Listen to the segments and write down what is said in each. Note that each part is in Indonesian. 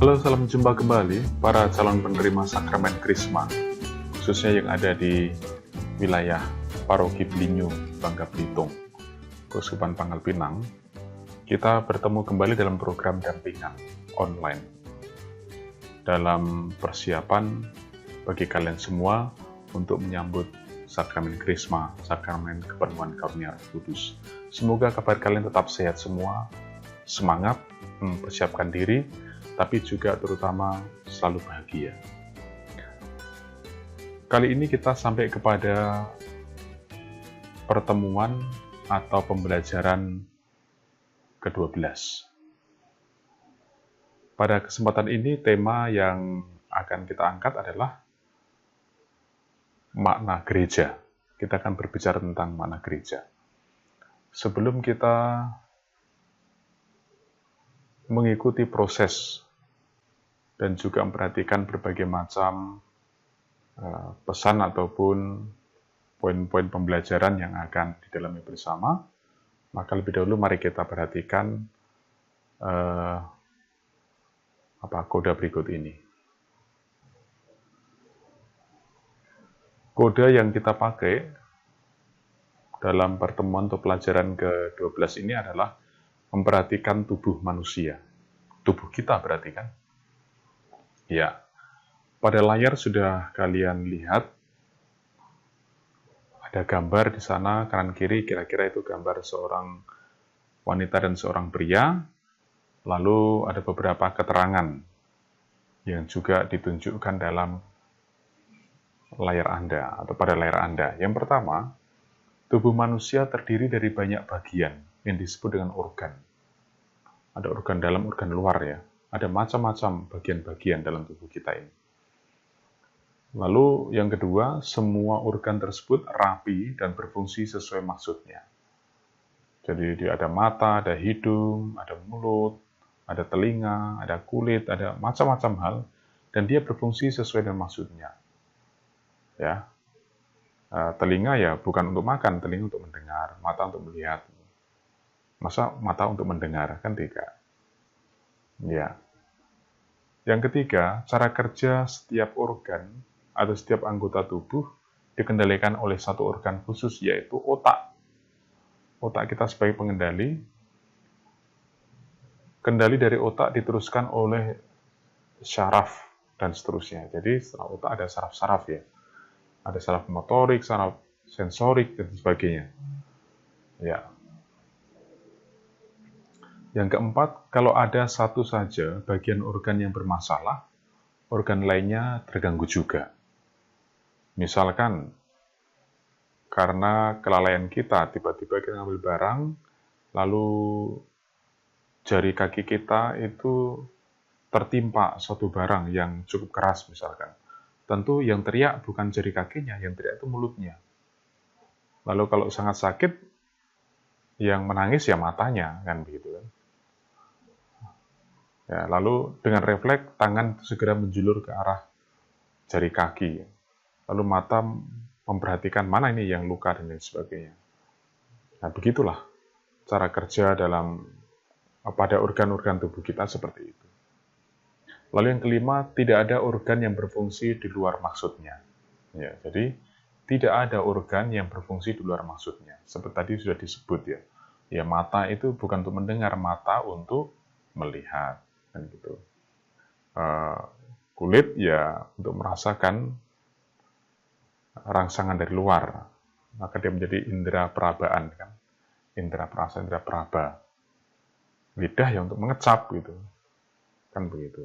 Halo, salam jumpa kembali para calon penerima sakramen Krisma, khususnya yang ada di wilayah Paroki Blinyu, Bangka Belitung, Keuskupan Pangkal Pinang. Kita bertemu kembali dalam program dampingan online dalam persiapan bagi kalian semua untuk menyambut sakramen Krisma, sakramen kepenuhan karunia Roh Kudus. Semoga kabar kalian tetap sehat semua, semangat, mempersiapkan diri, tapi juga terutama selalu bahagia. Kali ini kita sampai kepada pertemuan atau pembelajaran ke-12. Pada kesempatan ini tema yang akan kita angkat adalah makna gereja. Kita akan berbicara tentang makna gereja. Sebelum kita mengikuti proses dan juga memperhatikan berbagai macam pesan ataupun poin-poin pembelajaran yang akan didalami bersama, maka lebih dahulu mari kita perhatikan kode berikut ini. Kode yang kita pakai dalam pertemuan atau pelajaran ke-12 ini adalah memperhatikan tubuh manusia. Tubuh kita berarti kan? Ya, pada layar sudah kalian lihat ada gambar di sana kanan kiri, kira-kira itu gambar seorang wanita dan seorang pria. Lalu ada beberapa keterangan yang juga ditunjukkan dalam layar Anda atau pada layar Anda. Yang pertama, tubuh manusia terdiri dari banyak bagian yang disebut dengan organ. Ada organ dalam, organ luar ya. Ada macam-macam bagian-bagian dalam tubuh kita ini. Lalu yang kedua, semua organ tersebut rapi dan berfungsi sesuai maksudnya. Jadi ada mata, ada hidung, ada mulut, ada telinga, ada kulit, ada macam-macam hal, dan dia berfungsi sesuai dengan maksudnya. Ya, telinga ya bukan untuk makan, telinga untuk mendengar, mata untuk melihat. Masa mata untuk mendengar? Kan tidak. Ya. Yang ketiga, cara kerja setiap organ atau setiap anggota tubuh dikendalikan oleh satu organ khusus, yaitu otak. Otak kita sebagai pengendali. Kendali dari otak diteruskan oleh syaraf dan seterusnya. Jadi setelah otak ada saraf-saraf ya. Ada saraf motorik, saraf sensorik, dan sebagainya. Ya. Yang keempat, kalau ada satu saja bagian organ yang bermasalah, organ lainnya terganggu juga. Misalkan, karena kelalaian kita, tiba-tiba kita ngambil barang, lalu jari kaki kita itu tertimpa suatu barang yang cukup keras misalkan. Tentu yang teriak bukan jari kakinya, yang teriak itu mulutnya. Lalu kalau sangat sakit, yang menangis ya matanya, kan begitu kan. Ya, lalu dengan refleks tangan segera menjulur ke arah jari kaki. Lalu mata memperhatikan mana ini yang luka dan lain sebagainya. Nah, begitulah cara kerja pada organ-organ tubuh kita seperti itu. Lalu yang kelima, tidak ada organ yang berfungsi di luar maksudnya. Ya, jadi tidak ada organ yang berfungsi di luar maksudnya. Seperti tadi sudah disebut ya. Ya, mata itu bukan untuk mendengar, mata untuk melihat. Kan gitu. Kulit ya untuk merasakan rangsangan dari luar, maka dia menjadi indera perabaan kan, indera perasa, indera peraba. Lidah ya untuk mengecap gitu, kan begitu.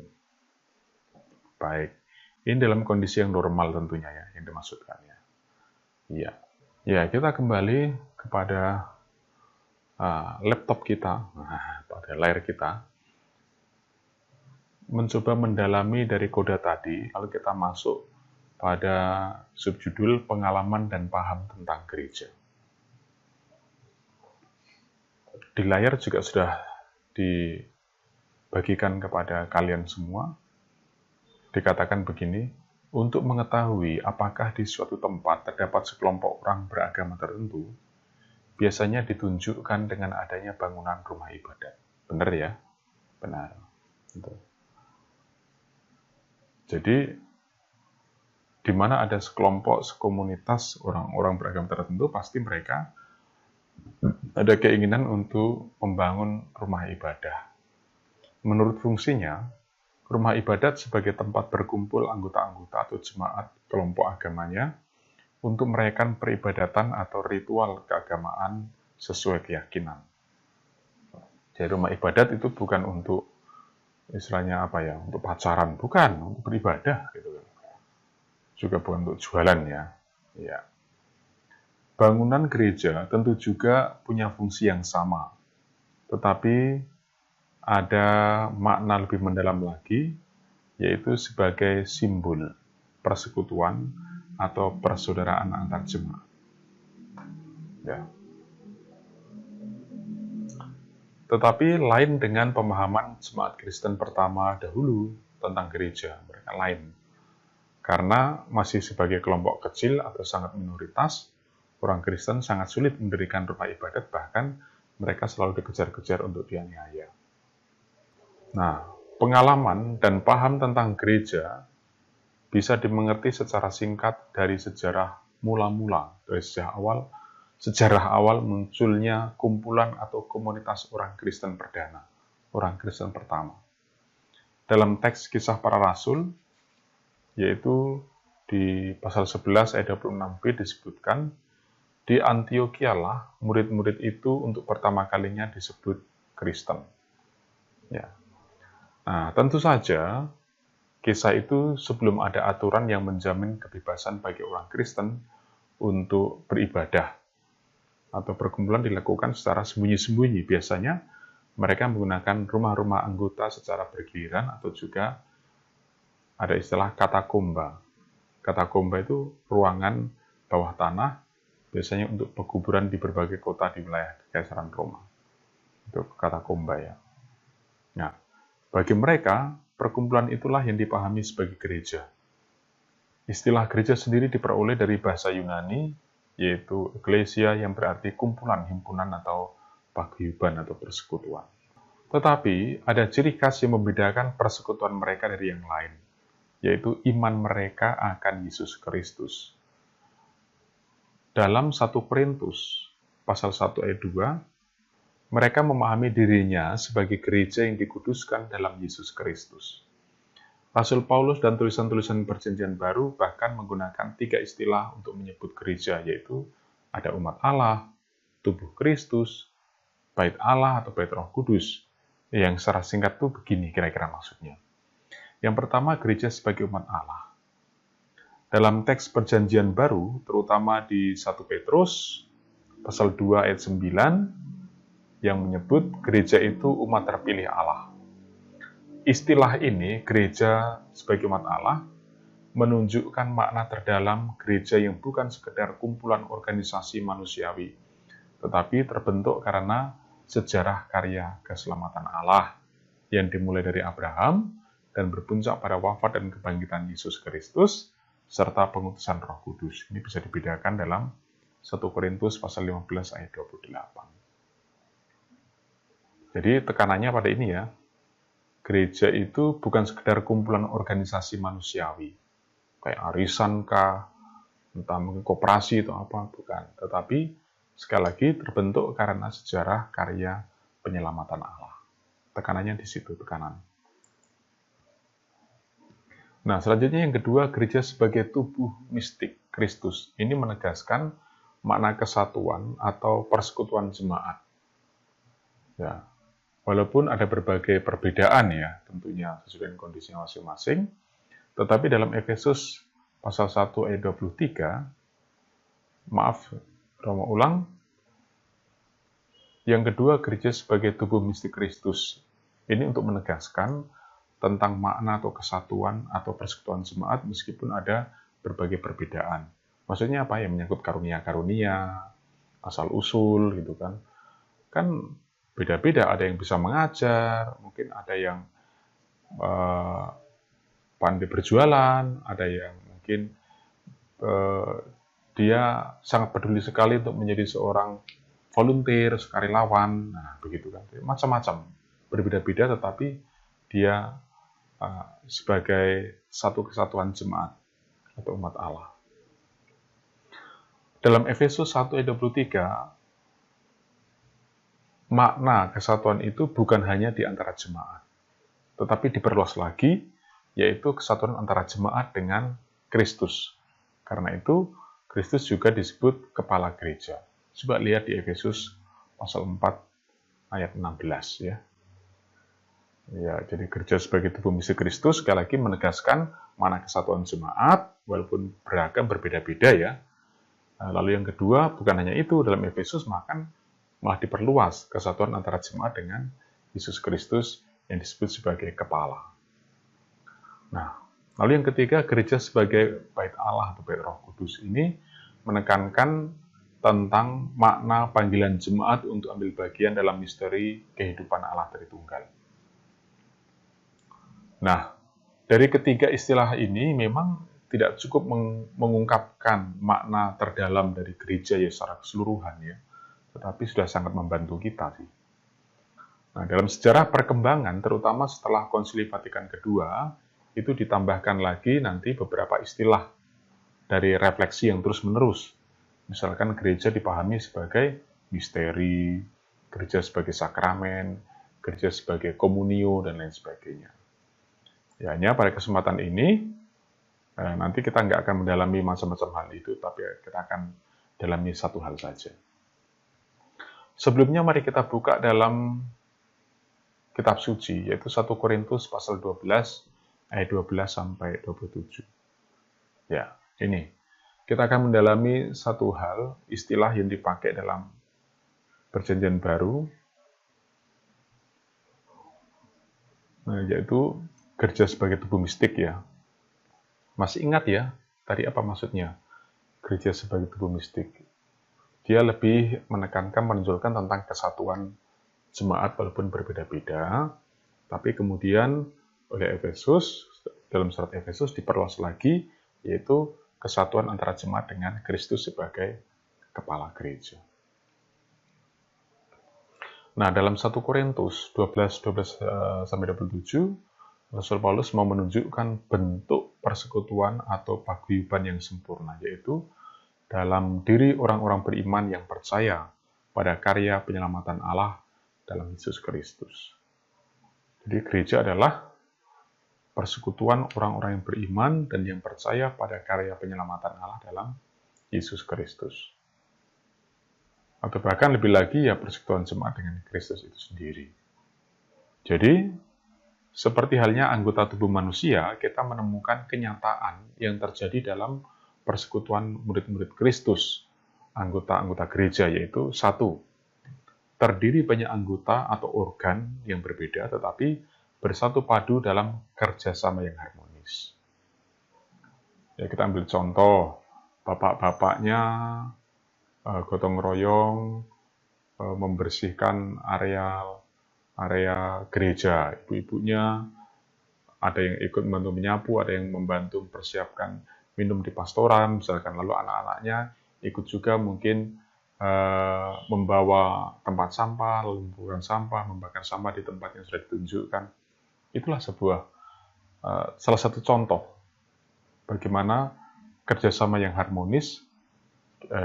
Baik, ini dalam kondisi yang normal tentunya ya, yang dimaksudkan ya. Iya, ya kita kembali kepada laptop kita, pada layar kita. Mencoba mendalami dari kode tadi, lalu kita masuk pada subjudul pengalaman dan paham tentang gereja. Di layar juga sudah dibagikan kepada kalian semua. Dikatakan begini, untuk mengetahui apakah di suatu tempat terdapat sekelompok orang beragama tertentu, biasanya ditunjukkan dengan adanya bangunan rumah ibadat. Benar ya? Benar. Betul. Jadi, di mana ada sekelompok, sekomunitas orang-orang beragama tertentu, pasti mereka ada keinginan untuk membangun rumah ibadah. Menurut fungsinya, rumah ibadat sebagai tempat berkumpul anggota-anggota atau jemaat kelompok agamanya untuk merayakan peribadatan atau ritual keagamaan sesuai keyakinan. Jadi rumah ibadat itu bukan untuk istilahnya apa ya, untuk pacaran, bukan, untuk beribadah gitu kan. Juga bukan untuk jualan ya. Ya. Bangunan gereja tentu juga punya fungsi yang sama, tetapi ada makna lebih mendalam lagi, yaitu sebagai simbol persekutuan atau persaudaraan antar jemaat. Ya. Tetapi lain dengan pemahaman jemaat Kristen pertama dahulu tentang gereja, mereka lain. Karena masih sebagai kelompok kecil atau sangat minoritas, orang Kristen sangat sulit mendirikan rumah ibadat, bahkan mereka selalu dikejar-kejar untuk dianiaya. Nah, pengalaman dan paham tentang gereja bisa dimengerti secara singkat dari sejarah mula-mula, dari sejarah awal munculnya kumpulan atau komunitas orang Kristen perdana, orang Kristen pertama. Dalam teks Kisah Para Rasul, yaitu di pasal 11 ayat 26b disebutkan, di Antiokhia lah murid-murid itu untuk pertama kalinya disebut Kristen. Ya. Nah, tentu saja kisah itu sebelum ada aturan yang menjamin kebebasan bagi orang Kristen untuk beribadah atau perkumpulan dilakukan secara sembunyi-sembunyi. Biasanya mereka menggunakan rumah-rumah anggota secara bergiliran atau juga ada istilah katakomba. Katakomba itu ruangan bawah tanah, biasanya untuk pekuburan di berbagai kota di wilayah Kekaisaran Roma. Itu katakomba ya. Nah, bagi mereka, perkumpulan itulah yang dipahami sebagai gereja. Istilah gereja sendiri diperoleh dari bahasa Yunani, yaitu eklesia yang berarti kumpulan, himpunan, atau paguyuban atau persekutuan. Tetapi ada ciri khas yang membedakan persekutuan mereka dari yang lain, yaitu iman mereka akan Yesus Kristus. Dalam 1 Korintus, pasal 1 ayat 2, mereka memahami dirinya sebagai gereja yang dikuduskan dalam Yesus Kristus. Rasul Paulus dan tulisan-tulisan Perjanjian Baru bahkan menggunakan 3 istilah untuk menyebut gereja, yaitu ada umat Allah, tubuh Kristus, bait Allah atau bait Roh Kudus. Yang secara singkat itu begini kira-kira maksudnya. Yang pertama, gereja sebagai umat Allah. Dalam teks Perjanjian Baru, terutama di 1 Petrus, pasal 2 ayat 9, yang menyebut gereja itu umat terpilih Allah. Istilah ini, gereja sebagai umat Allah, menunjukkan makna terdalam gereja yang bukan sekedar kumpulan organisasi manusiawi, tetapi terbentuk karena sejarah karya keselamatan Allah yang dimulai dari Abraham dan berpuncak pada wafat dan kebangkitan Yesus Kristus, serta pengutusan Roh Kudus. Ini bisa dibedakan dalam 1 Korintus pasal 15 ayat 28. Jadi tekanannya pada ini ya, gereja itu bukan sekedar kumpulan organisasi manusiawi, kayak arisan kah, entah mungkin koperasi atau apa, bukan. Tetapi sekali lagi terbentuk karena sejarah karya penyelamatan Allah. Tekanannya di situ, tekanan. Nah, selanjutnya yang kedua, gereja sebagai tubuh mistik Kristus. Ini menegaskan makna kesatuan atau persekutuan jemaat. Ya, walaupun ada berbagai perbedaan ya, tentunya sesuai dengan kondisinya masing-masing, tetapi dalam Efesus pasal 1 ayat 23, Roma ulang, yang kedua, gereja sebagai tubuh mistik Kristus. Ini untuk menegaskan tentang makna atau kesatuan atau persekutuan jemaat meskipun ada berbagai perbedaan. Maksudnya apa ya? Menyangkut karunia-karunia, asal-usul gitu kan. Kan beda-beda, ada yang bisa mengajar, mungkin ada yang pandai berjualan, ada yang mungkin dia sangat peduli sekali untuk menjadi seorang volunteer, sukarelawan, nah begitu kan. Macam-macam, berbeda-beda tetapi dia sebagai satu kesatuan jemaat atau umat Allah. Dalam Efesus 1 ayat 23, makna kesatuan itu bukan hanya di antara jemaat, tetapi diperluas lagi, yaitu kesatuan antara jemaat dengan Kristus. Karena itu, Kristus juga disebut kepala gereja. Coba lihat di Efesus pasal 4 ayat 16 ya. Ya, jadi gereja sebagai tubuh mistik Kristus sekali lagi menegaskan mana kesatuan jemaat, walaupun beragam berbeda-beda ya. Lalu yang kedua, bukan hanya itu, dalam Efesus malah diperluas kesatuan antara jemaat dengan Yesus Kristus yang disebut sebagai kepala. Nah, lalu yang ketiga, gereja sebagai bait Allah atau bait Roh Kudus ini menekankan tentang makna panggilan jemaat untuk ambil bagian dalam misteri kehidupan Allah Tritunggal. Nah, dari ketiga istilah ini memang tidak cukup mengungkapkan makna terdalam dari gereja ya secara keseluruhan ya, tetapi sudah sangat membantu kita sih. Nah, dalam sejarah perkembangan, terutama setelah Konsili Vatikan kedua, itu ditambahkan lagi nanti beberapa istilah dari refleksi yang terus-menerus. Misalkan gereja dipahami sebagai misteri, gereja sebagai sakramen, gereja sebagai komunio, dan lain sebagainya. Ya, hanya pada kesempatan ini, nanti kita nggak akan mendalami macam-macam hal itu, tapi kita akan dalami satu hal saja. Sebelumnya mari kita buka dalam kitab suci, yaitu 1 Korintus pasal 12, ayat 12 sampai 27. Ya, ini. Kita akan mendalami satu hal, istilah yang dipakai dalam Perjanjian Baru, yaitu gereja sebagai tubuh mistik ya. Masih ingat ya, tadi apa maksudnya? Gereja sebagai tubuh mistik. Dia lebih menekankan, menunjukkan tentang kesatuan jemaat walaupun berbeda-beda, tapi kemudian oleh Efesus, dalam surat Efesus diperluas lagi, yaitu kesatuan antara jemaat dengan Kristus sebagai kepala gereja. Nah, dalam 1 Korintus 12 sampai 27, Rasul Paulus mau menunjukkan bentuk persekutuan atau paguyuban yang sempurna, yaitu dalam diri orang-orang beriman yang percaya pada karya penyelamatan Allah dalam Yesus Kristus. Jadi gereja adalah persekutuan orang-orang yang beriman dan yang percaya pada karya penyelamatan Allah dalam Yesus Kristus. Atau bahkan lebih lagi ya persekutuan jemaat dengan Kristus itu sendiri. Jadi, seperti halnya anggota tubuh manusia, kita menemukan kenyataan yang terjadi dalam persekutuan murid-murid Kristus, anggota-anggota gereja, yaitu satu, terdiri banyak anggota atau organ yang berbeda, tetapi bersatu padu dalam kerjasama yang harmonis. Ya, kita ambil contoh, bapak-bapaknya gotong royong membersihkan area gereja, ibu-ibunya ada yang ikut membantu menyapu, ada yang membantu mempersiapkan minum di pastoran, misalkan, lalu anak-anaknya ikut juga mungkin membawa tempat sampah, lalu membuang sampah, membakar sampah di tempat yang sudah ditunjukkan. Itulah salah satu contoh bagaimana kerjasama yang harmonis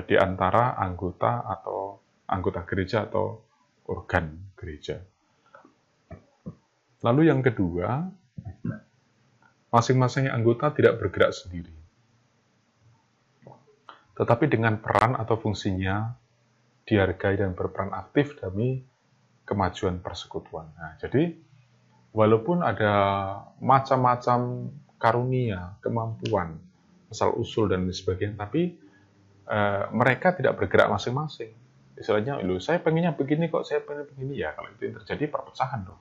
di antara anggota gereja atau organ gereja. Lalu yang kedua, masing-masing anggota tidak bergerak sendiri, tetapi dengan peran atau fungsinya dihargai dan berperan aktif demi kemajuan persekutuan. Nah, jadi walaupun ada macam-macam karunia, kemampuan, asal-usul dan sebagainya, tapi mereka tidak bergerak masing-masing. Istilahnya, saya pengennya begini kok, saya pengen begini ya. Kalau itu yang terjadi, perpecahan dong.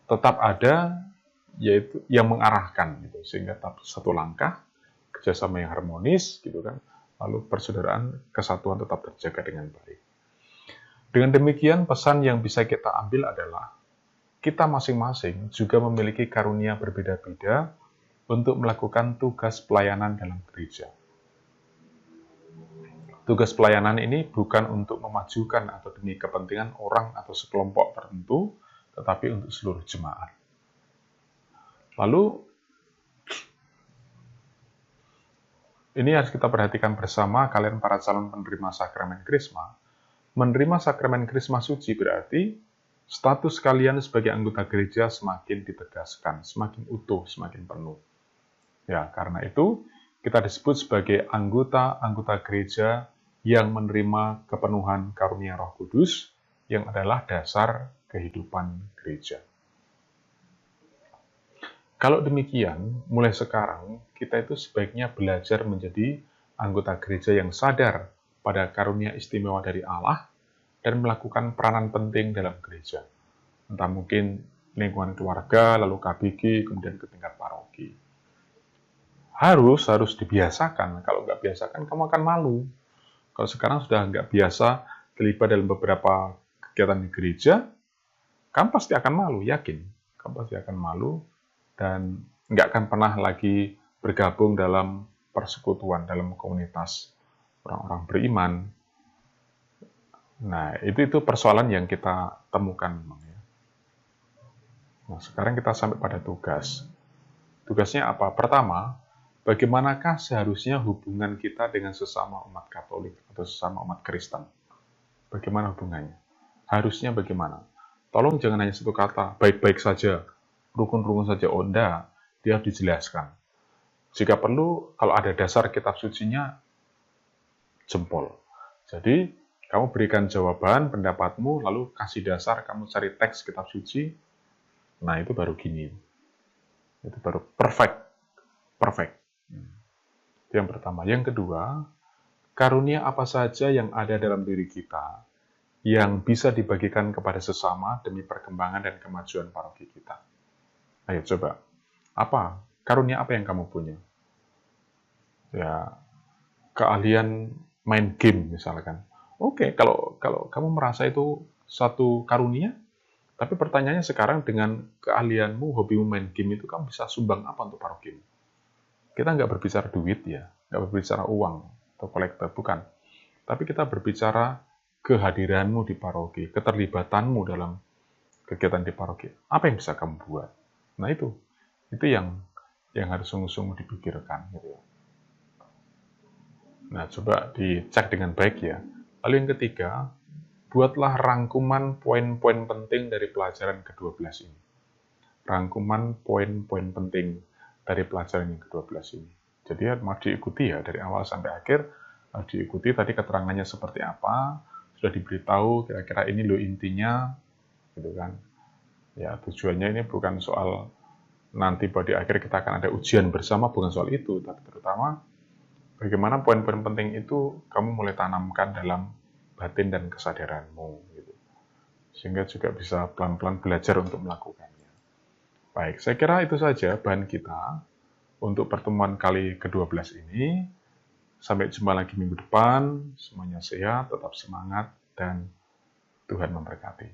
Tetap ada, yaitu yang mengarahkan, gitu, sehingga satu langkah kerjasama yang harmonis, gitu kan. Lalu persaudaraan, kesatuan tetap terjaga dengan baik. Dengan demikian, pesan yang bisa kita ambil adalah kita masing-masing juga memiliki karunia berbeda-beda untuk melakukan tugas pelayanan dalam gereja. Tugas pelayanan ini bukan untuk memajukan atau demi kepentingan orang atau sekelompok tertentu, tetapi untuk seluruh jemaat. Lalu, ini harus kita perhatikan bersama, kalian para calon penerima sakramen Krisma. Menerima sakramen Krisma suci berarti status kalian sebagai anggota gereja semakin ditegaskan, semakin utuh, semakin penuh. Ya, karena itu kita disebut sebagai anggota gereja yang menerima kepenuhan karunia Roh Kudus yang adalah dasar kehidupan gereja. Kalau demikian, mulai sekarang kita itu sebaiknya belajar menjadi anggota gereja yang sadar pada karunia istimewa dari Allah dan melakukan peranan penting dalam gereja. Entah mungkin lingkungan keluarga, lalu KBG, kemudian ke tingkat paroki. Harus dibiasakan. Kalau nggak biasakan, kamu akan malu. Kalau sekarang sudah nggak biasa terlibat dalam beberapa kegiatan di gereja, kamu pasti akan malu, yakin. Kamu pasti akan malu dan nggak akan pernah lagi bergabung dalam persekutuan, dalam komunitas orang-orang beriman. Nah, itu persoalan yang kita temukan. Nah, sekarang kita sampai pada tugas. Tugasnya apa? Pertama, bagaimanakah seharusnya hubungan kita dengan sesama umat Katolik atau sesama umat Kristen? Bagaimana hubungannya? Harusnya bagaimana? Tolong jangan hanya satu kata, baik-baik saja, rukun-rukun saja. Oh, enggak. Dia harus dijelaskan. Jika perlu, kalau ada dasar kitab sucinya, jempol. Jadi, kamu berikan jawaban, pendapatmu, lalu kasih dasar, kamu cari teks kitab suci, nah itu baru gini. Itu baru perfect. Itu yang pertama. Yang kedua, karunia apa saja yang ada dalam diri kita yang bisa dibagikan kepada sesama demi perkembangan dan kemajuan paroki kita. Ayo coba. Apa? Karunia apa yang kamu punya? Ya, keahlian main game misalkan. Oke, kalau kamu merasa itu satu karunia, tapi pertanyaannya sekarang dengan keahlianmu, hobimu main game itu, kamu bisa sumbang apa untuk paroki? Kita nggak berbicara duit ya, nggak berbicara uang atau kolektor, bukan. Tapi kita berbicara kehadiranmu di paroki, keterlibatanmu dalam kegiatan di paroki. Apa yang bisa kamu buat? Nah itu yang harus sungguh-sungguh dipikirkan. Gitu. Nah, coba dicek dengan baik ya. Lalu yang ketiga, buatlah rangkuman poin-poin penting dari pelajaran ke-12 ini. Rangkuman poin-poin penting dari pelajaran yang ke-12 ini. Jadi mau diikuti ya, dari awal sampai akhir, diikuti tadi keterangannya seperti apa, sudah diberitahu kira-kira ini loh intinya, gitu kan. Ya, tujuannya ini bukan soal nanti pada akhir kita akan ada ujian bersama, bukan soal itu, tapi terutama bagaimana poin-poin penting itu kamu mulai tanamkan dalam batin dan kesadaranmu, gitu. Sehingga juga bisa pelan-pelan belajar untuk melakukannya. Baik, saya kira itu saja bahan kita untuk pertemuan kali ke-12 ini. Sampai jumpa lagi minggu depan. Semuanya sehat, tetap semangat, dan Tuhan memberkati.